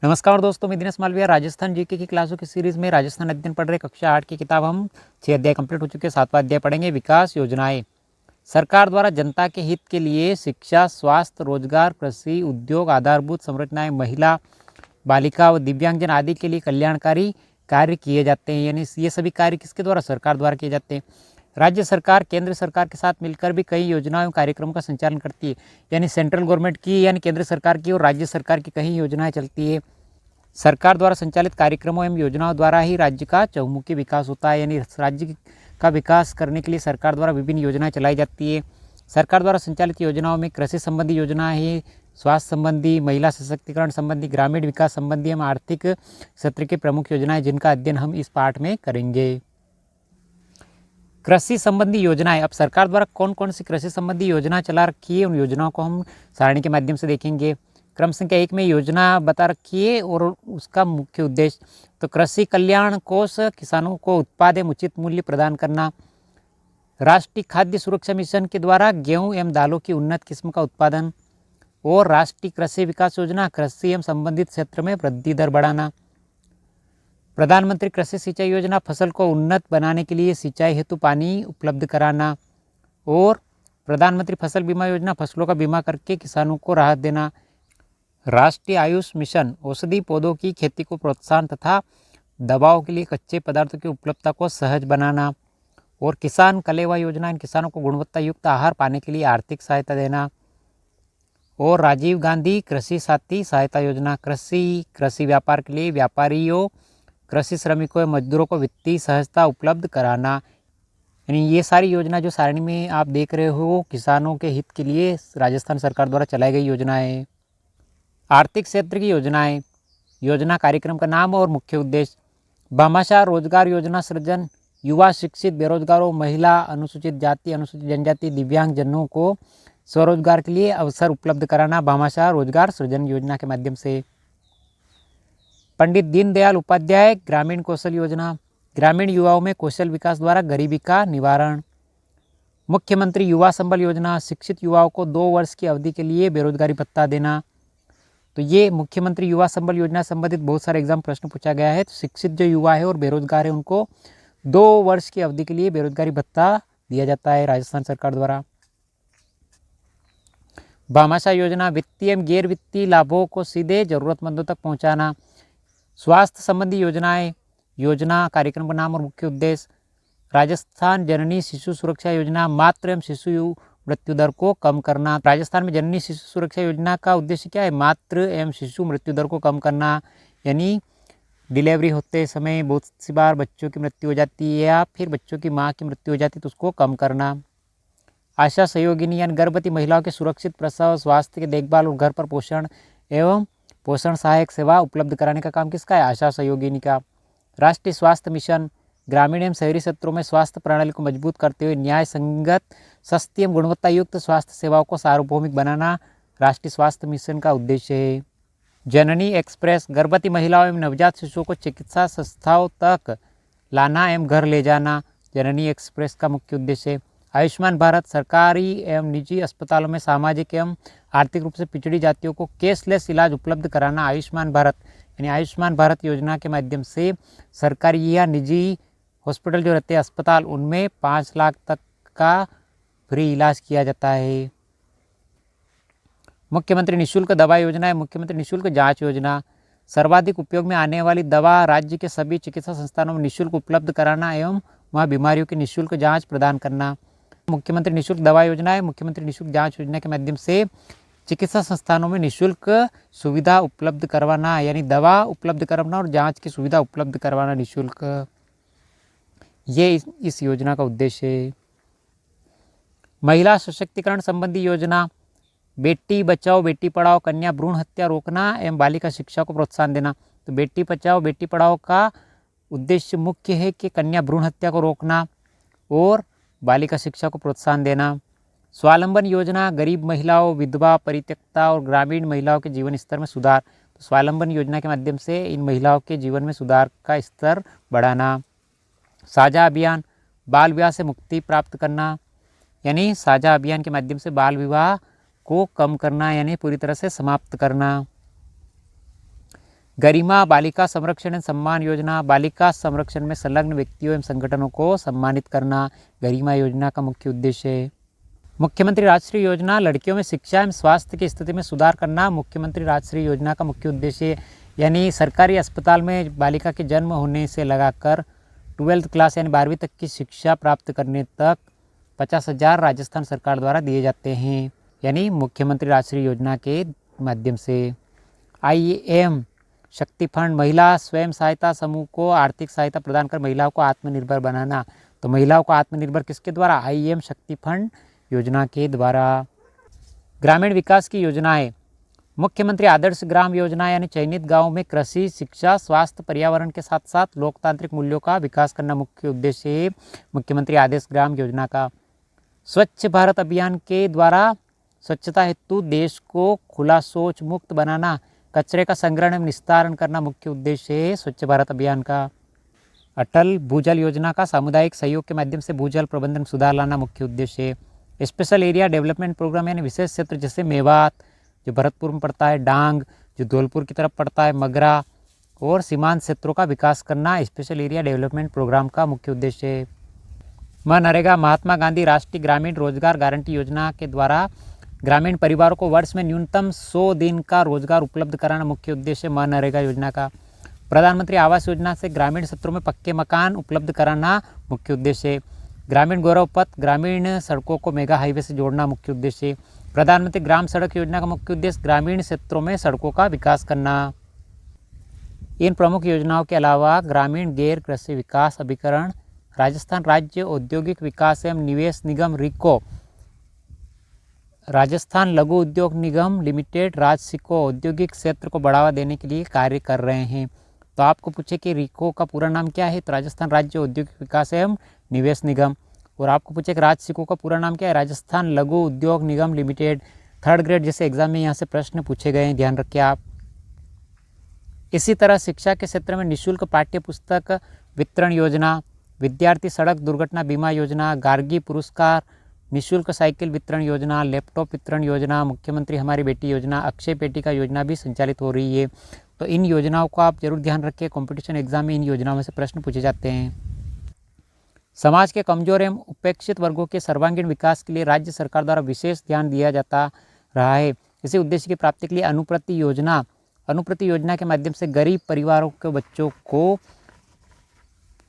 नमस्कार दोस्तों, मैं दिनेश मालविया राजस्थान जीके की क्लासों की सीरीज में राजस्थान अध्ययन पढ़ रहे कक्षा 8 की किताब हम 6 अध्याय कंप्लीट हो चुके हैं। 7वां अध्याय पढ़ेंगे विकास योजनाएं। सरकार द्वारा जनता के हित के लिए शिक्षा, स्वास्थ्य, रोजगार, कृषि, उद्योग, आधारभूत संरचनाएं, महिला, बालिका व दिव्यांगजन आदि के लिए कल्याणकारी कार्य किए जाते हैं। यानी ये सभी कार्य किसके द्वारा? सरकार द्वारा किए जाते हैं। राज्य सरकार केंद्र सरकार के साथ मिलकर भी कई योजनाओं एवं कार्यक्रमों का संचालन करती है। यानी सेंट्रल गवर्नमेंट की यानी केंद्र सरकार की और राज्य सरकार की कई योजनाएं चलती है। सरकार द्वारा संचालित कार्यक्रमों एवं योजनाओं द्वारा ही राज्य का चहुमुखी विकास होता है। यानी राज्य का विकास करने के लिए सरकार द्वारा विभिन्न योजनाएं चलाई जाती है। सरकार द्वारा संचालित योजनाओं में कृषि संबंधी योजनाएं हैं, स्वास्थ्य संबंधी, महिला सशक्तिकरण संबंधी, ग्रामीण विकास संबंधी एवं आर्थिक क्षेत्र की प्रमुख योजनाएं, जिनका अध्ययन हम इस पाठ में करेंगे। कृषि संबंधी योजनाएं। अब सरकार द्वारा कौन कौन सी कृषि संबंधी योजना चला रखी है, उन योजनाओं को हम सारणी के माध्यम से देखेंगे। क्रम संख्या 1 में योजना बता रखी है और उसका मुख्य उद्देश्य। तो कृषि कल्याण कोष किसानों को उत्पाद एवं उचित मूल्य प्रदान करना। राष्ट्रीय खाद्य सुरक्षा मिशन के द्वारा गेहूं एवं दालों की उन्नत किस्म का उत्पादन। और राष्ट्रीय कृषि विकास योजना कृषि एवं संबंधित क्षेत्र में वृद्धि दर बढ़ाना। प्रधानमंत्री कृषि सिंचाई योजना फसल को उन्नत बनाने के लिए सिंचाई हेतु पानी उपलब्ध कराना। और प्रधानमंत्री फसल बीमा योजना फसलों का बीमा करके किसानों को राहत देना। राष्ट्रीय आयुष मिशन औषधि पौधों की खेती को प्रोत्साहन तथा दवाओं के लिए कच्चे पदार्थों की उपलब्धता को सहज बनाना। और किसान कलेवा योजना इन किसानों को गुणवत्ता युक्त आहार पाने के लिए आर्थिक सहायता देना। और राजीव गांधी कृषि साथी सहायता योजना कृषि व्यापार के लिए व्यापारियों, कृषि श्रमिकों एवं मजदूरों को वित्तीय सहजता उपलब्ध कराना। यानी ये सारी योजना जो सारणी में आप देख रहे हो किसानों के हित के लिए राजस्थान सरकार द्वारा चलाई गई योजनाएं। आर्थिक क्षेत्र की योजनाएं। योजना कार्यक्रम का नाम और मुख्य उद्देश्य। भामाशाह रोजगार योजना सृजन। युवा, शिक्षित, बेरोजगारों, महिला, अनुसूचित जाति, अनुसूचित जनजाति, दिव्यांगजनों को स्वरोजगार के लिए अवसर उपलब्ध कराना भामाशाह रोजगार सृजन योजना के माध्यम से। पंडित दीनदयाल उपाध्याय ग्रामीण कौशल योजना। ग्रामीण युवाओं में कौशल विकास द्वारा गरीबी का निवारण। मुख्यमंत्री युवा संबल योजना शिक्षित युवाओं को 2 वर्ष की अवधि के लिए बेरोजगारी भत्ता देना। तो ये मुख्यमंत्री युवा संबल योजना संबंधित बहुत सारे एग्जाम प्रश्न पूछा गया है। तो शिक्षित जो युवा है और बेरोजगार है उनको 2 वर्ष की अवधि के लिए बेरोजगारी भत्ता दिया जाता है राजस्थान सरकार द्वारा। भामाशाह योजना वित्तीय एवं गैर वित्तीय लाभों को सीधे जरूरतमंदों तक पहुंचाना। स्वास्थ्य संबंधी योजनाएं। योजना कार्यक्रम का नाम और मुख्य उद्देश्य। राजस्थान जननी शिशु सुरक्षा योजना मातृ एवं शिशु मृत्यु दर को कम करना। राजस्थान में जननी शिशु सुरक्षा योजना का उद्देश्य क्या है? मातृ एवं शिशु मृत्यु दर को कम करना। यानी डिलीवरी होते समय बहुत सी बार बच्चों की मृत्यु हो जाती है या फिर बच्चों की माँ की मृत्यु हो जाती है, तो उसको कम करना। आशा सहयोगिनी यानी गर्भवती महिलाओं के सुरक्षित प्रसव, स्वास्थ्य की देखभाल और घर पर पोषण एवं पोषण सहायक सेवा उपलब्ध कराने का काम किसका है? आशा सहयोगिनी का। राष्ट्रीय स्वास्थ्य मिशन ग्रामीण एवं शहरी क्षेत्रों में स्वास्थ्य प्रणाली को मजबूत करते हुए न्याय संगत, सस्ती एवं गुणवत्ता युक्त स्वास्थ्य सेवाओं को सार्वभौमिक बनाना राष्ट्रीय स्वास्थ्य मिशन का उद्देश्य है। जननी एक्सप्रेस गर्भवती महिलाओं एवं नवजात शिशुओं को चिकित्सा संस्थाओं तक लाना एवं घर ले जाना जननी एक्सप्रेस का मुख्य उद्देश्य है। आयुष्मान भारत सरकारी एवं निजी अस्पतालों में सामाजिक एवं आर्थिक रूप से पिछड़ी जातियों को कैशलेस इलाज उपलब्ध कराना। आयुष्मान भारत यानी आयुष्मान भारत योजना के माध्यम से सरकारी या निजी हॉस्पिटल जो रहते हैं अस्पताल, उनमें 5 लाख तक का फ्री इलाज किया जाता है। मुख्यमंत्री निःशुल्क दवा योजना है। मुख्यमंत्री निःशुल्क जांच योजना सर्वाधिक उपयोग में आने वाली दवा राज्य के सभी चिकित्सा संस्थानों में निःशुल्क उपलब्ध कराना एवं वहाँ बीमारियों की निःशुल्क जांच प्रदान करना। मुख्यमंत्री निःशुल्क दवा योजना है। मुख्यमंत्री निःशुल्क जांच योजना के माध्यम से चिकित्सा संस्थानों में निःशुल्क सुविधा उपलब्ध करवाना, यानी दवा उपलब्ध करवाना और जांच की सुविधा उपलब्ध करवाना निःशुल्क, ये इस योजना का उद्देश्य है। महिला सशक्तिकरण संबंधी योजना बेटी बचाओ बेटी पढ़ाओ, कन्या भ्रूण हत्या रोकना एवं बालिका शिक्षा को प्रोत्साहन देना। तो बेटी बचाओ बेटी पढ़ाओ का उद्देश्य मुख्य है कि कन्या भ्रूण हत्या को रोकना और बालिका शिक्षा को प्रोत्साहन देना। स्वावलंबन योजना गरीब महिलाओं, विधवा, परित्यक्ता और ग्रामीण महिलाओं के जीवन स्तर में सुधार। तो स्वावलंबन योजना के माध्यम से इन महिलाओं के जीवन में सुधार का स्तर बढ़ाना। साझा अभियान बाल विवाह से मुक्ति प्राप्त करना, यानी साझा अभियान के माध्यम से बाल विवाह को कम करना यानी पूरी तरह से समाप्त करना। गरिमा बालिका संरक्षण एवं सम्मान योजना, बालिका संरक्षण में संलग्न व्यक्तियों एवं संगठनों को सम्मानित करना गरिमा योजना का मुख्य उद्देश्य है। मुख्यमंत्री राजश्री योजना, लड़कियों में शिक्षा एवं स्वास्थ्य की स्थिति में सुधार करना मुख्यमंत्री राजश्री योजना का मुख्य उद्देश्य है। यानी सरकारी अस्पताल में बालिका के जन्म होने से लगाकर 12th क्लास यानी 12वीं तक की शिक्षा प्राप्त करने तक 50,000 राजस्थान सरकार द्वारा दिए जाते हैं, यानी मुख्यमंत्री राजश्री योजना के माध्यम से। IAM शक्ति फंड, महिला स्वयं सहायता समूह को आर्थिक सहायता प्रदान कर महिलाओं को आत्मनिर्भर बनाना। तो महिलाओं को आत्मनिर्भर किसके द्वारा? IAM शक्ति फंड योजना के द्वारा। ग्रामीण विकास की योजनाएं, मुख्यमंत्री आदर्श ग्राम योजना यानी चयनित गांवों में कृषि, शिक्षा, स्वास्थ्य, पर्यावरण के साथ साथ लोकतांत्रिक मूल्यों का विकास करना मुख्य उद्देश्य है मुख्यमंत्री आदर्श ग्राम योजना का। स्वच्छ भारत अभियान के द्वारा स्वच्छता हेतु देश को खुला शौच मुक्त बनाना, कचरे का संग्रहण एवं निस्तारण करना मुख्य उद्देश्य है स्वच्छ भारत अभियान का। अटल भूजल योजना का सामुदायिक सहयोग के माध्यम से भूजल प्रबंधन सुधार लाना मुख्य उद्देश्य है। स्पेशल एरिया डेवलपमेंट प्रोग्राम यानी विशेष क्षेत्र जैसे मेवात जो भरतपुर में पड़ता है, डांग जो धौलपुर की तरफ पड़ता है, मगरा और सीमांत क्षेत्रों का विकास करना स्पेशल एरिया डेवलपमेंट प्रोग्राम का मुख्य उद्देश्य है। मनरेगा, महात्मा गांधी राष्ट्रीय ग्रामीण रोजगार गारंटी योजना के द्वारा ग्रामीण परिवारों को वर्ष में न्यूनतम 100 दिन का रोजगार उपलब्ध कराना मुख्य उद्देश्य मनरेगा योजना का। प्रधानमंत्री आवास योजना से ग्रामीण क्षेत्रों में पक्के मकान उपलब्ध कराना मुख्य उद्देश्य है। ग्रामीण गौरव पथ, ग्रामीण सड़कों को मेगा हाईवे से जोड़ना मुख्य उद्देश्य है। प्रधानमंत्री ग्राम सड़क योजना का मुख्य उद्देश्य ग्रामीण क्षेत्रों में सड़कों का विकास करना। इन प्रमुख योजनाओं के अलावा ग्रामीण गैर कृषि विकास अभिकरण, राजस्थान राज्य औद्योगिक विकास एवं निवेश निगम रिको, राजस्थान लघु उद्योग निगम लिमिटेड राजसिको औद्योगिक क्षेत्र को बढ़ावा देने के लिए कार्य कर रहे हैं। तो आपको पूछे कि रिको का पूरा नाम क्या है, तो राजस्थान राज्य औद्योगिक विकास एवं निवेश निगम। और आपको पूछे कि राजसिको का पूरा नाम क्या है, राजस्थान लघु उद्योग निगम लिमिटेड। 3rd ग्रेड जैसे एग्जाम में यहाँ से प्रश्न पूछे गए हैं, ध्यान रखिए आप। इसी तरह शिक्षा के क्षेत्र में निःशुल्क पाठ्य पुस्तक वितरण योजना, विद्यार्थी सड़क दुर्घटना बीमा योजना, गार्गी पुरस्कार, निःशुल्क साइकिल वितरण योजना, लैपटॉप वितरण योजना, मुख्यमंत्री हमारी बेटी योजना, अक्षय पेटिका योजना भी संचालित हो रही है। तो इन योजनाओं को आप जरूर ध्यान रखिए, कंपटीशन एग्जाम में इन योजनाओं में से प्रश्न पूछे जाते हैं। समाज के कमजोर एवं उपेक्षित वर्गों के सर्वांगीण विकास के लिए राज्य सरकार द्वारा विशेष ध्यान दिया जाता रहा है। इसी उद्देश्य की प्राप्ति के लिए अनुप्रति योजना के माध्यम से गरीब परिवारों के बच्चों को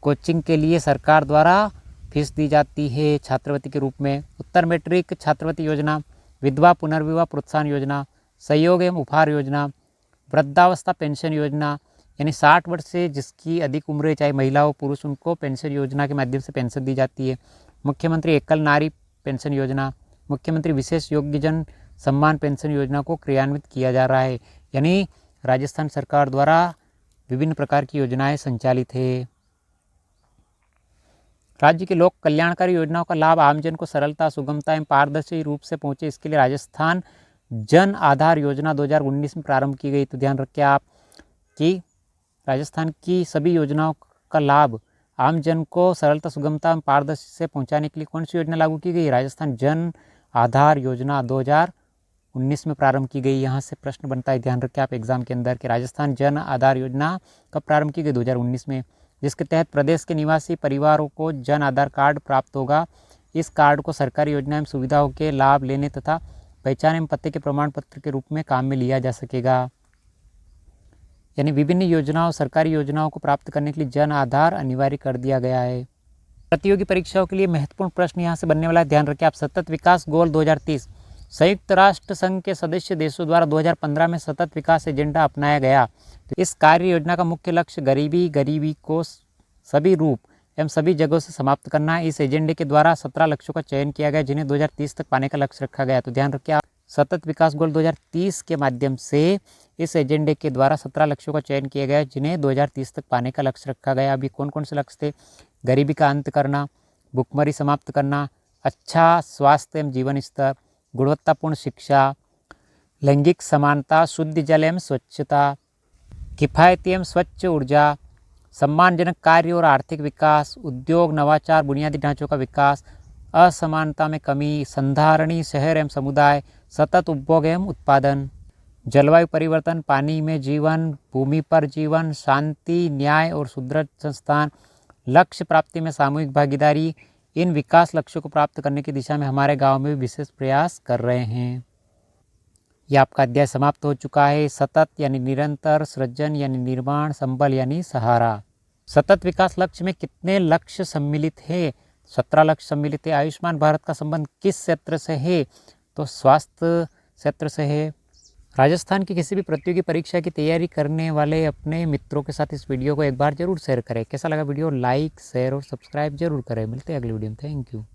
कोचिंग के लिए सरकार द्वारा फीस दी जाती है छात्रवृत्ति के रूप में। उत्तर मैट्रिक छात्रवृत्ति योजना, विधवा पुनर्विवाह प्रोत्साहन योजना, सहयोग एवं उपहार योजना, वृद्धावस्था पेंशन योजना यानी 60 वर्ष से जिसकी अधिक उम्र है, चाहे महिला हो पुरुष, उनको पेंशन योजना के माध्यम से पेंशन दी जाती है। मुख्यमंत्री एकल नारी पेंशन योजना, मुख्यमंत्री विशेष योग्यजन सम्मान पेंशन योजना को क्रियान्वित किया जा रहा है। यानी राजस्थान सरकार द्वारा विभिन्न प्रकार की योजनाएं संचालित है। राज्य की लोक कल्याणकारी योजनाओं का लाभ आमजन को सरलता, सुगमता एवं पारदर्शी रूप से पहुंचे, इसके लिए राजस्थान जन आधार योजना 2019 में प्रारंभ की गई। तो ध्यान रखिए आप कि राजस्थान की सभी योजनाओं का लाभ आमजन को सरलता, सुगमता एवं पारदर्शी से पहुंचाने के लिए कौन सी योजना लागू की गई? राजस्थान जन आधार योजना 2019 में प्रारंभ की गई। यहाँ से प्रश्न बनता है, ध्यान रखिए आप एग्जाम के अंदर कि राजस्थान जन आधार योजना कब प्रारंभ की गई? 2019 में, जिसके तहत प्रदेश के निवासी परिवारों को जन आधार कार्ड प्राप्त होगा। इस कार्ड को सरकारी योजना एवं सुविधाओं के लाभ लेने तथा पहचान एवं पते के प्रमाण पत्र के रूप में काम में लिया जा सकेगा। यानी विभिन्न योजनाओं, सरकारी योजनाओं को प्राप्त करने के लिए जन आधार अनिवार्य कर दिया गया है। प्रतियोगी परीक्षाओं के लिए महत्वपूर्ण प्रश्न यहाँ से बनने वाला है, ध्यान रखिए आप। सतत विकास गोल 2030, संयुक्त राष्ट्र संघ के सदस्य देशों द्वारा 2015 में सतत विकास एजेंडा अपनाया गया। तो इस कार्य योजना का मुख्य लक्ष्य गरीबी को सभी रूप एवं सभी जगहों से समाप्त करना है। इस एजेंडे के द्वारा 17 लक्ष्यों का चयन किया गया, जिन्हें 2030 तक पाने का लक्ष्य रखा गया। तो ध्यान रखिए आप, सतत विकास गोल 2030 के माध्यम से इस एजेंडे के द्वारा 17 लक्ष्यों का चयन किया गया, जिन्हें 2030 तक पाने का लक्ष्य रखा गया। अभी कौन कौन से लक्ष्य थे? गरीबी का अंत करना, भुखमरी समाप्त करना, अच्छा स्वास्थ्य एवं जीवन स्तर, गुणवत्तापूर्ण शिक्षा, लैंगिक समानता, शुद्ध जल एवं स्वच्छता, किफ़ायती एवं स्वच्छ ऊर्जा, सम्मानजनक कार्य और आर्थिक विकास, उद्योग, नवाचार, बुनियादी ढांचों का विकास, असमानता में कमी, संधारणी शहर एवं समुदाय, सतत उपभोग एवं उत्पादन। जलवायु परिवर्तन, पानी में जीवन, भूमि पर जीवन, शांति, न्याय और सुदृढ़ संस्थान, लक्ष्य प्राप्ति में सामूहिक भागीदारी, इन विकास लक्ष्यों को प्राप्त करने की दिशा में हमारे गांव में भी विशेष प्रयास कर रहे हैं। यह आपका अध्याय समाप्त हो चुका है। सतत यानी निरंतर, सृजन यानी निर्माण, संबल यानी सहारा। सतत विकास लक्ष्य में कितने लक्ष्य सम्मिलित है? 17 लक्ष्य सम्मिलित है। आयुष्मान भारत का संबंध किस क्षेत्र से है? तो स्वास्थ्य क्षेत्र से है। राजस्थान की किसी भी प्रतियोगी परीक्षा की तैयारी करने वाले अपने मित्रों के साथ इस वीडियो को एक बार जरूर शेयर करें। कैसा लगा वीडियो? लाइक, शेयर और सब्सक्राइब जरूर करें। मिलते हैं अगली वीडियो में। Thank you.